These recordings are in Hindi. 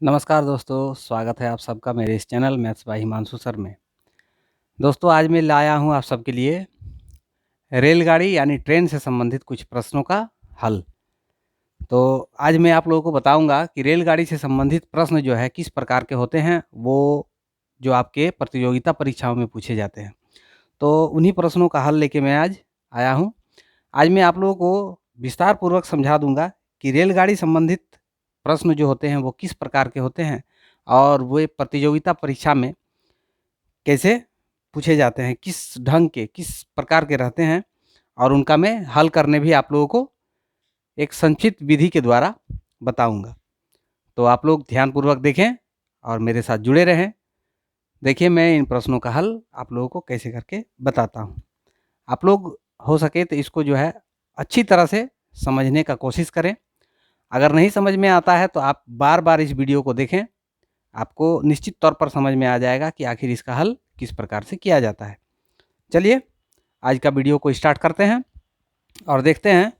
नमस्कार दोस्तों, स्वागत है आप सबका मेरे इस channel maths by Himanshu sir में। दोस्तों आज मैं लाया हूँ आप सबके लिए रेलगाड़ी यानी ट्रेन से संबंधित कुछ प्रश्नों का हल। तो आज मैं आप लोगों को बताऊंगा कि रेलगाड़ी से संबंधित प्रश्न जो है किस प्रकार के होते हैं, वो जो आपके प्रतियोगिता परीक्षाओं में पूछे जाते हैं। तो उन्हीं प्रश्नों का हल लेके मैं आज आया हूँ। आज मैं आप लोगों को विस्तार पूर्वक समझा दूंगा कि रेलगाड़ी संबंधित प्रश्न जो होते हैं वो किस प्रकार के होते हैं और वे प्रतियोगिता परीक्षा में कैसे पूछे जाते हैं, किस ढंग के, किस प्रकार के रहते हैं, और उनका मैं हल करने भी आप लोगों को एक संक्षिप्त विधि के द्वारा बताऊंगा। तो आप लोग ध्यानपूर्वक देखें और मेरे साथ जुड़े रहें। देखिए मैं इन प्रश्नों का हल आप लोगों को कैसे करके बताता हूँ। आप लोग हो सके तो इसको जो है अच्छी तरह से समझने का कोशिश करें। अगर नहीं समझ में आता है तो आप बार बार इस वीडियो को देखें, आपको निश्चित तौर पर समझ में आ जाएगा कि आखिर इसका हल किस प्रकार से किया जाता है। चलिए आज का वीडियो को स्टार्ट करते हैं और देखते हैं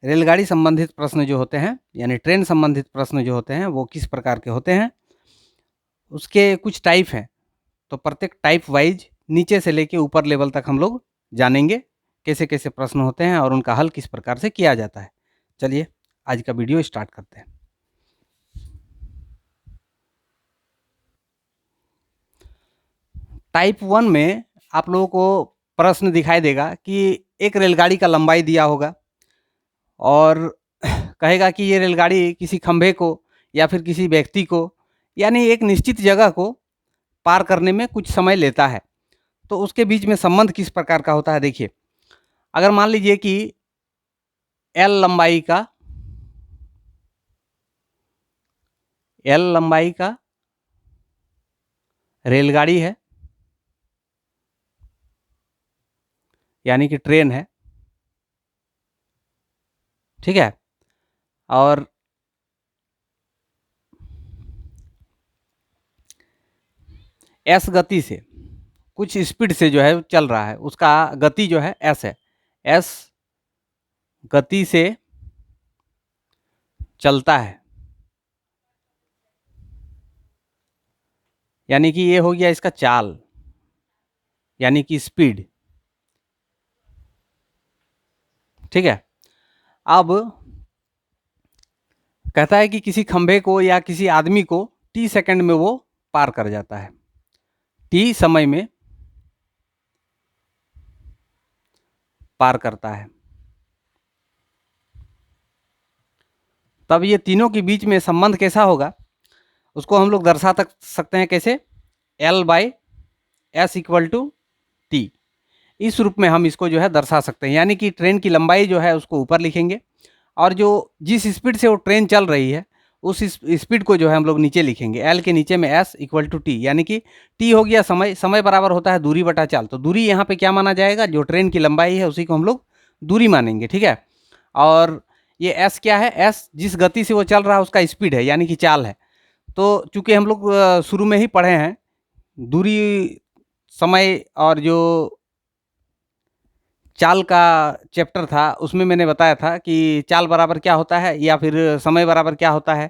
रेलगाड़ी संबंधित प्रश्न जो होते हैं यानी ट्रेन संबंधित प्रश्न जो होते हैं वो किस प्रकार के होते हैं। उसके कुछ टाइप हैं, तो प्रत्येक टाइप वाइज नीचे से लेके ऊपर लेवल तक हम लोग जानेंगे कैसे कैसे प्रश्न होते हैं और उनका हल किस प्रकार से किया जाता है। चलिए आज का वीडियो स्टार्ट करते हैं। टाइप 1 में आप लोगों को प्रश्न दिखाई देगा कि एक रेलगाड़ी का लंबाई दिया होगा और कहेगा कि ये रेलगाड़ी किसी खंभे को या फिर किसी व्यक्ति को यानी एक निश्चित जगह को पार करने में कुछ समय लेता है। तो उसके बीच में संबंध किस प्रकार का होता है, देखिए। अगर मान लीजिए कि एल लंबाई का रेलगाड़ी है यानी कि ट्रेन है, ठीक है, और एस गति से कुछ स्पीड से जो है चल रहा है, उसका गति जो है एस है, एस गति से चलता है, यानी कि ये हो गया इसका चाल यानी कि स्पीड, ठीक है। अब कहता है कि किसी खंभे को या किसी आदमी को टी सेकंड में वो पार कर जाता है, टी समय में पार करता है। तब ये तीनों के बीच में संबंध कैसा होगा, उसको हम लोग दर्शा सकते हैं कैसे, L by S equal to T. इस रूप में हम इसको जो है दर्शा सकते हैं, यानी कि ट्रेन की लंबाई जो है उसको ऊपर लिखेंगे और जो जिस स्पीड से वो ट्रेन चल रही है उस स्पीड को जो है हम लोग नीचे लिखेंगे, एल के नीचे में एस इक्वल टू टी, यानी कि टी हो गया समय, समय बराबर होता है दूरी बटा चाल। तो दूरी यहाँ पे क्या माना जाएगा, जो ट्रेन की लंबाई है उसी को हम लोग दूरी मानेंगे, ठीक है। और ये एस क्या है, एस जिस गति से वो चल रहा है उसका स्पीड है यानी कि चाल है। तो चूंकि हम लोग शुरू में ही पढ़े हैं दूरी, समय और जो चाल का चैप्टर था उसमें मैंने बताया था कि चाल बराबर क्या होता है या फिर समय बराबर क्या होता है,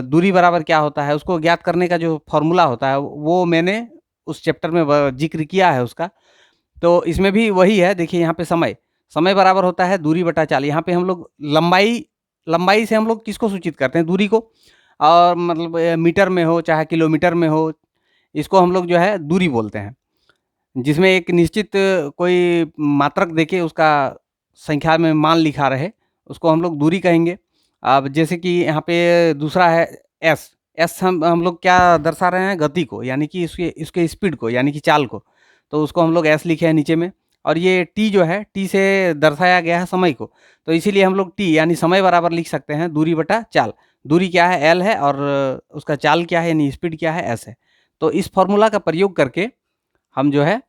दूरी बराबर क्या होता है, उसको ज्ञात करने का जो फॉर्मूला होता है वो मैंने उस चैप्टर में जिक्र किया है उसका। तो इसमें भी वही है, देखिए यहाँ पे समय, समय बराबर होता है दूरी बटा चाल। यहाँ पे हम लोग लंबाई, लंबाई से हम लोग किसको सूचित करते हैं, दूरी को, और मतलब मीटर में हो चाहे किलोमीटर में हो, इसको हम लोग जो है दूरी बोलते हैं, जिसमें एक निश्चित कोई मात्रक देके उसका संख्या में मान लिखा रहे उसको हम लोग दूरी कहेंगे। अब जैसे कि यहाँ पे दूसरा है एस, एस हम लोग क्या दर्शा रहे हैं, गति को, यानी कि इसके इसके स्पीड को यानी कि चाल को, तो उसको हम लोग एस लिखे हैं नीचे में। और ये टी जो है टी से दर्शाया गया है समय को, तो इसीलिए हम लोग टी यानी समय बराबर लिख सकते हैं दूरी बटा चाल। दूरी क्या है, एल है, और उसका चाल क्या है यानी स्पीड क्या है, एस है। तो इस फॉर्मूला का प्रयोग करके हम जो है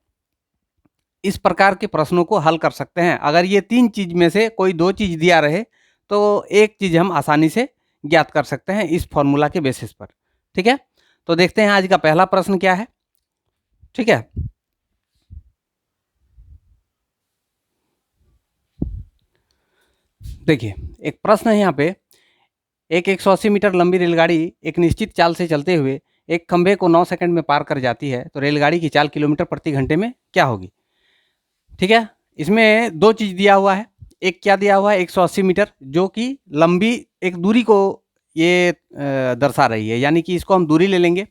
इस प्रकार के प्रश्नों को हल कर सकते हैं। अगर ये तीन चीज में से कोई दो चीज दिया रहे तो एक चीज हम आसानी से ज्ञात कर सकते हैं इस फॉर्मूला के बेसिस पर, ठीक है। तो देखते हैं आज का पहला प्रश्न क्या है, ठीक है। देखिए एक प्रश्न है यहाँ पे, एक 180 मीटर लंबी रेलगाड़ी एक निश्चित चाल से चलते हुए एक खंभे को 9 सेकंड में पार कर जाती है, तो रेलगाड़ी की चाल किलोमीटर प्रति घंटे में क्या होगी? ठीक है, इसमें 2 चीज़ दिया हुआ है। एक क्या दिया हुआ है 180 मीटर, जो कि लंबी एक दूरी को ये दर्शा रही है, यानी कि इसको हम दूरी ले लेंगे।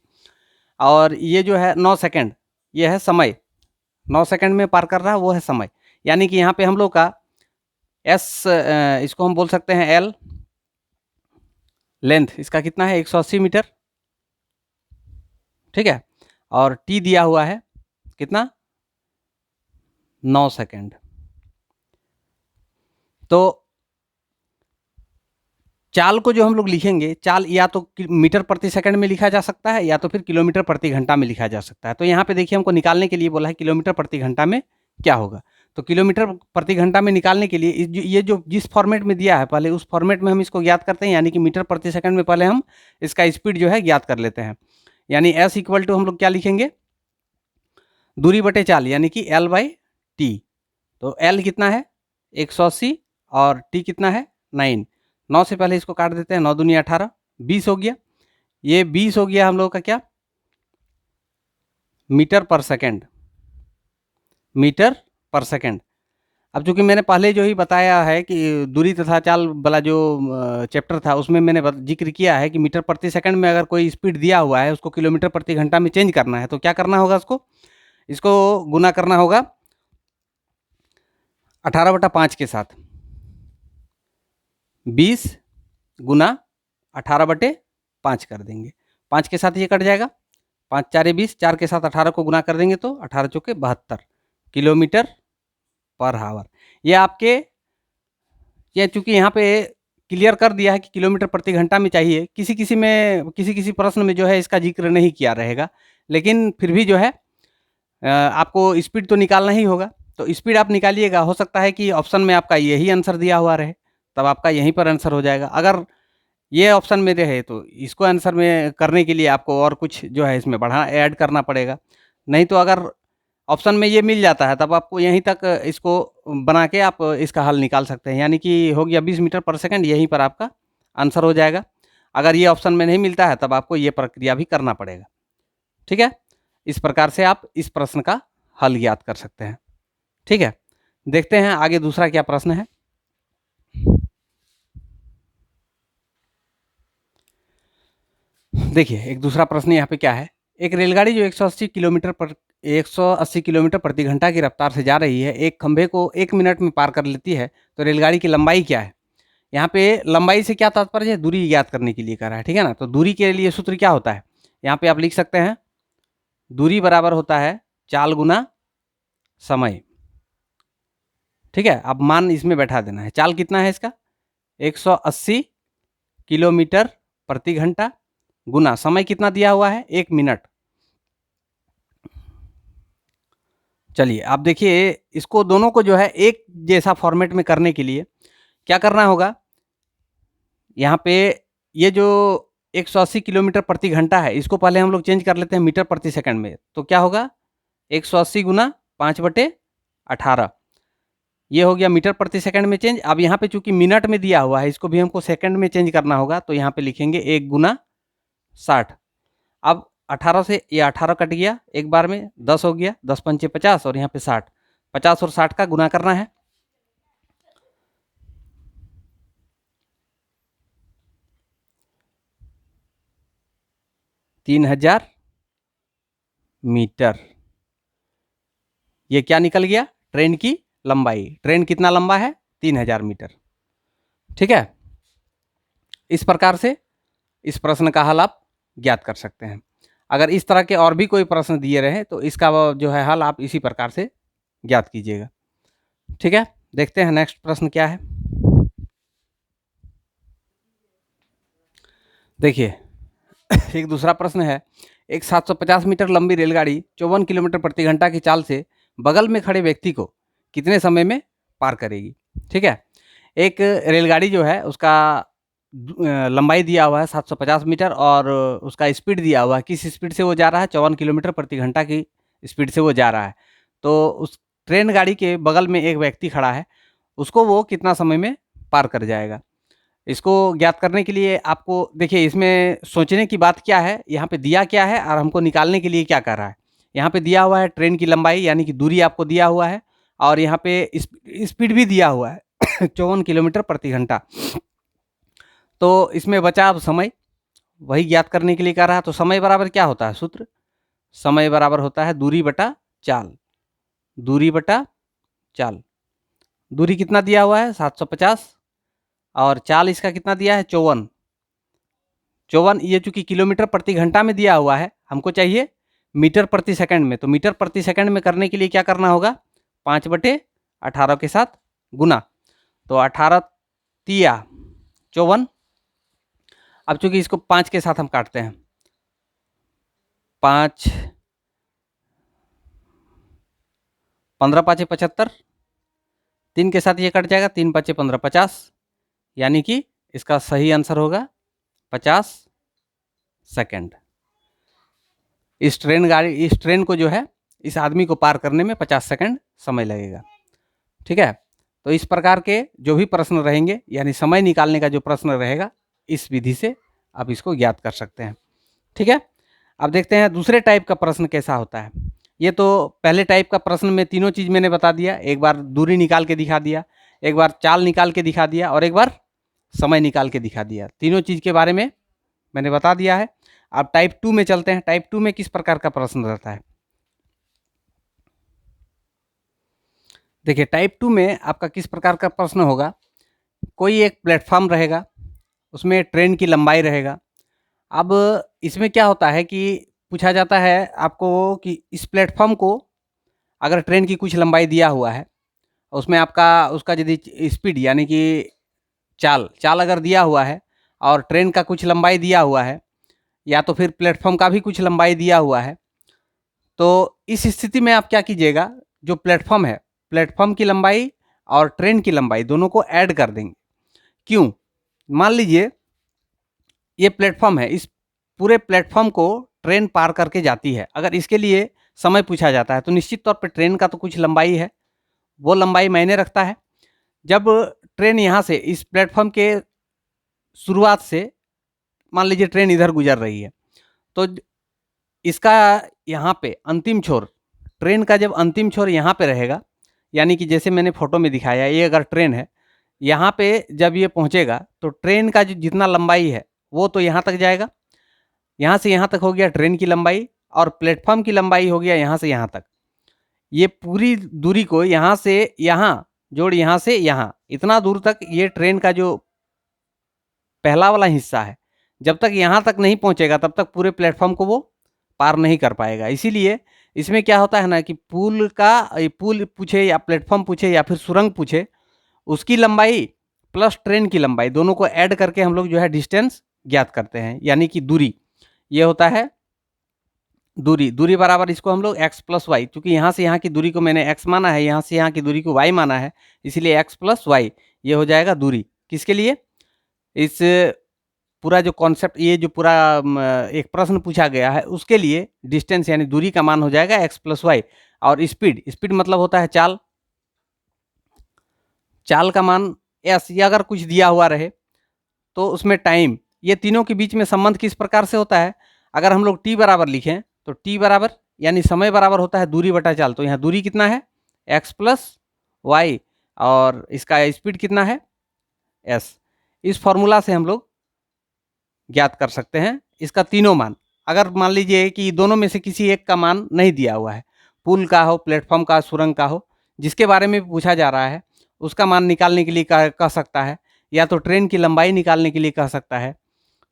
और ये जो है 9 सेकंड, ये है समय, 9 सेकंड में पार कर रहा है वो है समय। यानी कि यहाँ पे हम लोग का इसको हम बोल सकते हैं एल, लेंथ इसका कितना है 180 मीटर, ठीक है। और टी दिया हुआ है कितना 9 सेकंड। तो चाल को जो हम लोग लिखेंगे, चाल या तो मीटर प्रति सेकंड में लिखा जा सकता है या तो फिर किलोमीटर प्रति घंटा में लिखा जा सकता है। तो यहाँ पे देखिए हमको निकालने के लिए बोला है किलोमीटर प्रति घंटा में क्या होगा। तो किलोमीटर प्रति घंटा में निकालने के लिए ये जो जिस फॉर्मेट में दिया है पहले उस फॉर्मेट में हम इसको ज्ञात करते हैं, यानी कि मीटर प्रति सेकंड में पहले हम इसका स्पीड जो है ज्ञात कर लेते हैं। यानी एस इक्वल टू हम लोग क्या लिखेंगे, दूरी बटे चाल, यानी कि एल बाई टी। तो एल कितना है 180 और टी कितना है 9। 9 से पहले इसको काट देते हैं, 9 दूनी 18, 20 हो गया। ये 20 हो गया हम लोग का क्या, मीटर पर सेकंड, मीटर पर सेकंड। अब चूंकि मैंने पहले जो ही बताया है कि दूरी तथा चाल वाला जो चैप्टर था उसमें मैंने जिक्र किया है कि मीटर प्रति सेकंड में अगर कोई स्पीड दिया हुआ है उसको किलोमीटर प्रति घंटा में चेंज करना है, तो क्या करना होगा, इसको गुना करना होगा 18/5 के साथ। 20 गुना 18/5 कर देंगे, 5 के साथ ये कट जाएगा, 5 4 20, 4 के साथ 18 को गुना कर देंगे तो 18 चौके 72 किलोमीटर पर आवर। ये आपके, ये चूंकि यहाँ पे क्लियर कर दिया है कि किलोमीटर प्रति घंटा में चाहिए, किसी किसी प्रश्न में जो है इसका जिक्र नहीं किया रहेगा, लेकिन फिर भी जो है आपको स्पीड तो निकालना ही होगा। तो स्पीड आप निकालिएगा, हो सकता है कि ऑप्शन में आपका यही आंसर दिया हुआ रहे, तब आपका यहीं पर आंसर हो जाएगा। अगर ये ऑप्शन में रहे तो इसको आंसर में करने के लिए आपको और कुछ जो है इसमें बढ़ा ऐड करना पड़ेगा। नहीं तो अगर ऑप्शन में ये मिल जाता है तब आपको यहीं तक इसको बना के आप इसका हल निकाल सकते हैं, यानी कि हो गया 20 मीटर पर सेकंड, यहीं पर आपका आंसर हो जाएगा। अगर ये ऑप्शन में नहीं मिलता है तब आपको ये प्रक्रिया भी करना पड़ेगा, ठीक है। इस प्रकार से आप इस प्रश्न का हल ज्ञात कर सकते हैं, ठीक है। देखते हैं आगे दूसरा क्या प्रश्न है। देखिए एक दूसरा प्रश्न यहाँ पे क्या है, एक रेलगाड़ी जो 180 किलोमीटर प्रति घंटा की रफ्तार से जा रही है, एक खंभे को 1 मिनट में पार कर लेती है, तो रेलगाड़ी की लंबाई क्या है। यहाँ पे लंबाई से क्या तात्पर्य है, दूरी ज्ञात करने के लिए कह रहा है, ठीक है ना। तो दूरी के लिए सूत्र क्या होता है, यहाँ पे आप लिख सकते हैं दूरी बराबर होता है चाल गुना समय, ठीक है। अब मान इसमें बैठा देना है, चाल कितना है इसका 180 किलोमीटर प्रति घंटा गुना समय कितना दिया हुआ है 1 मिनट। चलिए आप देखिए इसको दोनों को जो है एक जैसा फॉर्मेट में करने के लिए क्या करना होगा, यहाँ पे ये जो 180 किलोमीटर प्रति घंटा है इसको पहले हम लोग चेंज कर लेते हैं मीटर प्रति सेकंड में। तो क्या होगा 180 गुना 5/18, ये हो गया मीटर प्रति सेकंड में चेंज। अब यहाँ पे चूंकि मिनट में दिया हुआ है इसको भी हमको सेकंड में चेंज करना होगा, तो यहाँ पे लिखेंगे 1 गुना 60। अब 18 से ये 18 कट गया एक बार में, 10 हो गया, 10 पंचे 50 और यहाँ पे 60, 50 और 60 का गुना करना है। तीन 3000 मीटर। ये क्या निकल गया, ट्रेन की लंबाई। ट्रेन कितना लंबा है 3000 मीटर, ठीक है। इस प्रकार से इस प्रश्न का हल आप ज्ञात कर सकते हैं। अगर इस तरह के और भी कोई प्रश्न दिए रहे तो इसका जो है हल आप इसी प्रकार से ज्ञात कीजिएगा, ठीक है। देखते हैं नेक्स्ट प्रश्न क्या है। देखिए एक दूसरा प्रश्न है, एक 750 मीटर लंबी रेलगाड़ी 54 किलोमीटर प्रति घंटा की चाल से बगल में खड़े व्यक्ति को कितने समय में पार करेगी, ठीक है। एक रेलगाड़ी जो है उसका लंबाई दिया हुआ है 750 मीटर और उसका स्पीड दिया हुआ है, किस स्पीड से वो जा रहा है 54 किलोमीटर प्रति घंटा की स्पीड से वो जा रहा है। तो उस ट्रेन गाड़ी के बगल में एक व्यक्ति खड़ा है, उसको वो कितना समय में पार कर जाएगा। इसको ज्ञात करने के लिए आपको देखिए इसमें सोचने की बात क्या है, यहाँ पे दिया क्या है और हमको निकालने के लिए क्या कर रहा है। यहाँ पे दिया हुआ है ट्रेन की लंबाई यानी कि दूरी आपको दिया हुआ है और यहाँ पे स्पीड भी दिया हुआ है 54 किलोमीटर प्रति घंटा। तो इसमें बचा अब समय, वही ज्ञात करने के लिए कह रहा है। तो समय बराबर क्या होता है सूत्र, समय बराबर होता है दूरी बटा चाल। दूरी बटा चाल, दूरी कितना दिया हुआ है 750 और चाल इसका कितना दिया है 54। 54 ये चूंकि किलोमीटर प्रति घंटा में दिया हुआ है, हमको चाहिए मीटर प्रति सेकंड में। तो मीटर प्रति सेकंड में करने के लिए क्या करना होगा, 5/18 के साथ गुना। तो 18 तिया 54। अब चूंकि इसको 5 के साथ हम काटते हैं, 5 15 5 75, 3 के साथ ये कट जाएगा, 3 5 15 50, यानी कि इसका सही आंसर होगा 50 सेकंड। इस ट्रेन को जो है इस आदमी को पार करने में 50 सेकंड समय लगेगा। ठीक है, तो इस प्रकार के जो भी प्रश्न रहेंगे यानी समय निकालने का जो प्रश्न रहेगा, इस विधि से आप इसको ज्ञात कर सकते हैं। ठीक है, अब देखते हैं दूसरे टाइप का प्रश्न कैसा होता है। ये तो पहले टाइप का प्रश्न में तीनों चीज मैंने बता दिया, एक बार दूरी निकाल के दिखा दिया, एक बार चाल निकाल के दिखा दिया और एक बार समय निकाल के दिखा दिया। तीनों चीज के बारे में मैंने बता दिया है। अब टाइप 2 में चलते हैं। टाइप 2 में किस प्रकार का प्रश्न रहता है, देखिए टाइप 2 में आपका किस प्रकार का प्रश्न होगा। कोई एक प्लेटफॉर्म रहेगा, उसमें ट्रेन की लंबाई रहेगा। अब इसमें क्या होता है कि पूछा जाता है आपको कि इस प्लेटफॉर्म को अगर ट्रेन की कुछ लंबाई दिया हुआ है, उसमें आपका उसका यदि स्पीड यानी कि चाल चाल अगर दिया हुआ है और ट्रेन का कुछ लंबाई दिया हुआ है या तो फिर प्लेटफॉर्म का भी कुछ लंबाई दिया हुआ है, तो इस स्थिति में आप क्या कीजिएगा, जो प्लेटफॉर्म है, प्लेटफॉर्म की लंबाई और ट्रेन की लंबाई दोनों को ऐड कर देंगे। क्यों, मान लीजिए ये प्लेटफॉर्म है, इस पूरे प्लेटफॉर्म को ट्रेन पार करके जाती है। अगर इसके लिए समय पूछा जाता है तो निश्चित तौर पे ट्रेन का तो कुछ लंबाई है, वो लंबाई मायने रखता है। जब ट्रेन यहाँ से इस प्लेटफॉर्म के शुरुआत से मान लीजिए ट्रेन इधर गुजर रही है, तो इसका यहाँ पे अंतिम छोर, ट्रेन का जब अंतिम छोर यहाँ पे रहेगा, यानी कि जैसे मैंने फोटो में दिखाया, ये अगर ट्रेन है, यहाँ पे जब ये पहुँचेगा तो ट्रेन का जो जितना लंबाई है वो तो यहाँ तक जाएगा। यहाँ से यहाँ तक हो गया ट्रेन की लंबाई और प्लेटफॉर्म की लंबाई हो गया यहाँ से यहाँ तक। ये पूरी दूरी को यहाँ से यहाँ जोड़, यहाँ से यहाँ, इतना दूर तक ये ट्रेन का जो पहला वाला हिस्सा है, जब तक यहाँ तक नहीं पहुँचेगा तब तक पूरे प्लेटफॉर्म को वो पार नहीं कर पाएगा। इसीलिए इसमें क्या होता है ना कि पुल पूछे या प्लेटफॉर्म पूछे या फिर सुरंग पूछे, उसकी लंबाई प्लस ट्रेन की लंबाई दोनों को ऐड करके हम लोग जो है डिस्टेंस ज्ञात करते हैं, यानी कि दूरी। ये होता है दूरी। दूरी बराबर इसको हम लोग x प्लस वाई, चूंकि यहाँ से यहाँ की दूरी को मैंने x माना है, यहाँ से यहाँ की दूरी को y माना है, इसीलिए x प्लस वाई ये हो जाएगा दूरी। किसके लिए, इस पूरा जो कॉन्सेप्ट, ये जो पूरा एक प्रश्न पूछा गया है उसके लिए डिस्टेंस यानी दूरी का मान हो जाएगा x प्लस वाई। और स्पीड, स्पीड मतलब होता है चाल, चाल का मान s, या अगर कुछ दिया हुआ रहे तो उसमें टाइम। ये तीनों के बीच में संबंध किस प्रकार से होता है, अगर हम लोग t बराबर लिखें तो t बराबर यानी समय बराबर होता है दूरी बटा चाल। तो यहाँ दूरी कितना है x प्लस वाई और इसका स्पीड कितना है s। इस फॉर्मूला से हम लोग ज्ञात कर सकते हैं इसका तीनों मान। अगर मान लीजिए कि दोनों में से किसी एक का मान नहीं दिया हुआ है, पुल का हो, प्लेटफॉर्म का, सुरंग का हो, जिसके बारे में पूछा जा रहा है, उसका मान निकालने के लिए कह सकता है, या तो ट्रेन की लंबाई निकालने के लिए कह सकता है।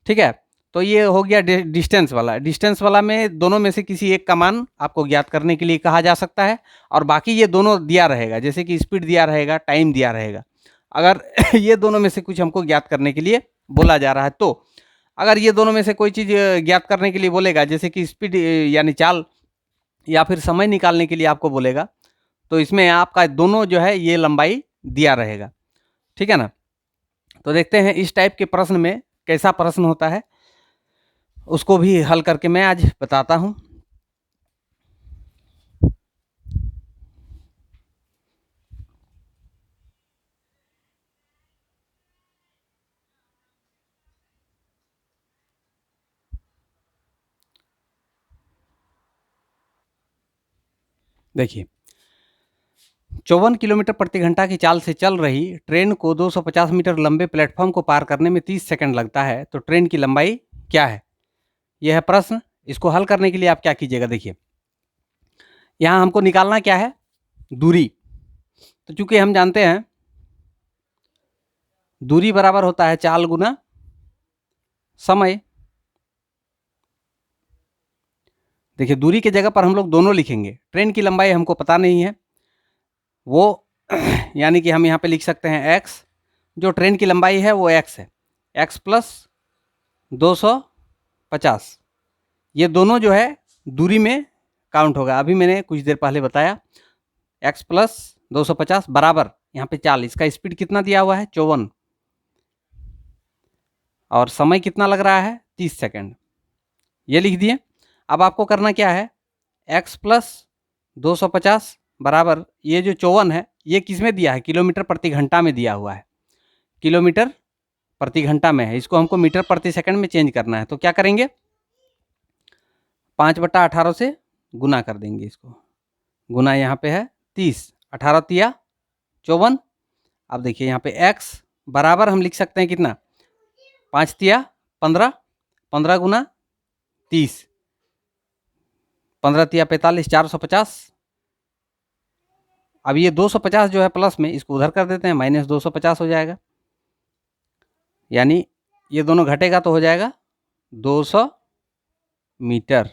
ठीक है, तो ये हो गया डिस्टेंस वाला। डिस्टेंस वाला में दोनों में से किसी एक का मान आपको ज्ञात करने के लिए कहा जा सकता है, और बाकी ये दोनों दिया रहेगा, जैसे कि स्पीड दिया रहेगा, टाइम दिया रहेगा। अगर ये दोनों में से कुछ हमको ज्ञात करने के लिए बोला जा रहा है, तो अगर ये दोनों में से कोई चीज़ ज्ञात करने के लिए बोलेगा, जैसे कि स्पीड यानी चाल या फिर समय निकालने के लिए आपको बोलेगा, तो इसमें आपका दोनों जो है ये लंबाई दिया रहेगा। ठीक है ना, तो देखते हैं इस टाइप के प्रश्न में कैसा प्रश्न होता है, उसको भी हल करके मैं आज बताता हूँ। देखिए 54 किलोमीटर प्रति घंटा की चाल से चल रही ट्रेन को 250 मीटर लंबे प्लेटफॉर्म को पार करने में 30 सेकंड लगता है, तो ट्रेन की लंबाई क्या है? यह है प्रश्न। इसको हल करने के लिए आप क्या कीजिएगा, देखिए यहाँ हमको निकालना क्या है, दूरी। तो चूंकि हम जानते हैं दूरी बराबर होता है चाल गुना समय। देखिए दूरी की जगह पर हम लोग दोनों लिखेंगे। ट्रेन की लंबाई हमको पता नहीं है, वो यानी कि हम यहाँ पे लिख सकते हैं x। जो ट्रेन की लंबाई है वो x है, x प्लस 250। ये दोनों जो है दूरी में काउंट होगा। अभी मैंने कुछ देर पहले बताया x प्लस 250 बराबर यहाँ पे चाल। इसका स्पीड कितना दिया हुआ है 54, और समय कितना लग रहा है 30 सेकंड। ये लिख दिए। अब आपको करना क्या है, x प्लस 250 बराबर ये जो 54 है ये किस में दिया है, किलोमीटर प्रति घंटा में दिया हुआ है। किलोमीटर प्रति घंटा में है, इसको हमको मीटर प्रति सेकंड में चेंज करना है। तो क्या करेंगे, 5/18 से गुना कर देंगे। इसको गुना यहाँ पे है 30, 18 तिया 54। अब देखिए यहाँ पे x बराबर हम लिख सकते हैं कितना, 5 तिया 15, 15 गुना 30, 15 तिया 45, 450। अब ये 250 जो है प्लस में, इसको उधर कर देते हैं, माइनस 250 हो जाएगा। यानी ये दोनों घटेगा तो हो जाएगा 200 मीटर।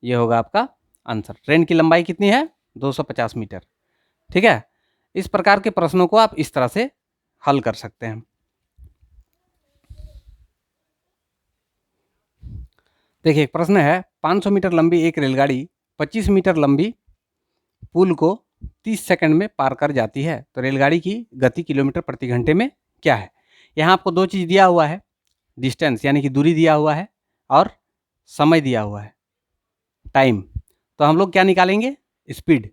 ये होगा आपका आंसर। ट्रेन की लंबाई कितनी है 250 मीटर। ठीक है, इस प्रकार के प्रश्नों को आप इस तरह से हल कर सकते हैं। देखिए एक प्रश्न है, 500 मीटर लंबी एक रेलगाड़ी 25 मीटर लंबी पुल को 30 सेकंड में पार कर जाती है, तो रेलगाड़ी की गति किलोमीटर प्रति घंटे में क्या है? यहाँ आपको दो चीज़ दिया हुआ है, डिस्टेंस यानी कि दूरी दिया हुआ है, और समय दिया हुआ है, टाइम। तो हम लोग क्या निकालेंगे, स्पीड।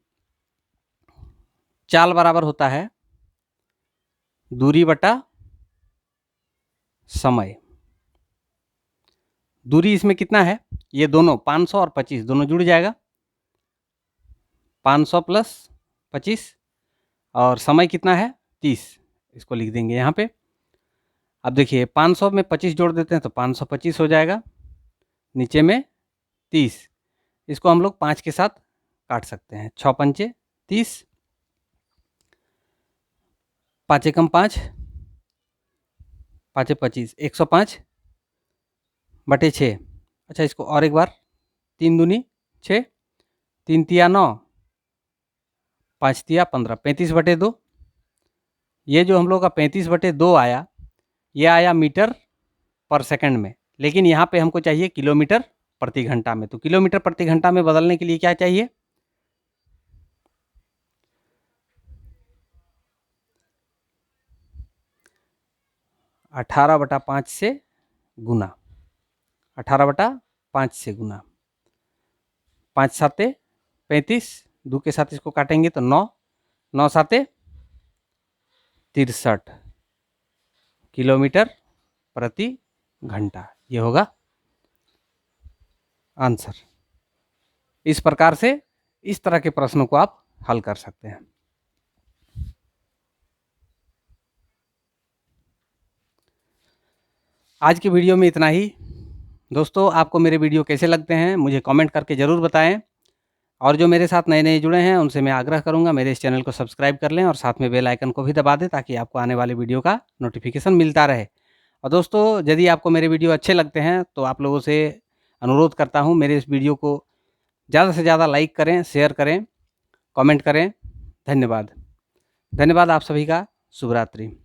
चाल बराबर होता है दूरी बटा समय। दूरी इसमें कितना है, ये दोनों 500 और 25 दोनों जुड़ जाएगा, 500 प्लस 25, और समय कितना है 30। इसको लिख देंगे यहाँ पे। अब देखिए 500 में 25 जोड़ देते हैं तो 525 हो जाएगा, नीचे में 30। इसको हम लोग 5 के साथ काट सकते हैं, 6 पंचे 30, 5 एकम 5, 5 25, 105 बटे 6। अच्छा इसको और एक बार, 3 दूनी 6, 3 तिया 9, 5 तिया 15, 35 बटे 2। ये जो हम लोग का 35 बटे 2 आया, ये आया मीटर पर सेकंड में, लेकिन यहाँ पे हमको चाहिए किलोमीटर प्रति घंटा में। तो किलोमीटर प्रति घंटा में बदलने के लिए क्या चाहिए, 18/5 से गुना, 18/5 से गुना, 5 साते 35, 2 के साथ इसको काटेंगे तो 9, 9 साते 63 किलोमीटर प्रति घंटा। ये होगा आंसर। इस प्रकार से इस तरह के प्रश्नों को आप हल कर सकते हैं। आज की वीडियो में इतना ही। दोस्तों आपको मेरे वीडियो कैसे लगते हैं मुझे कमेंट करके ज़रूर बताएं, और जो मेरे साथ नए नए जुड़े हैं उनसे मैं आग्रह करूंगा मेरे इस चैनल को सब्सक्राइब कर लें, और साथ में बेल आइकन को भी दबा दें ताकि आपको आने वाले वीडियो का नोटिफिकेशन मिलता रहे। और दोस्तों यदि आपको मेरे वीडियो अच्छे लगते हैं तो आप लोगों से अनुरोध करता हूं मेरे इस वीडियो को ज़्यादा से ज़्यादा लाइक करें, शेयर करें, कमेंट करें। धन्यवाद। धन्यवाद आप सभी का। शुभ रात्रि।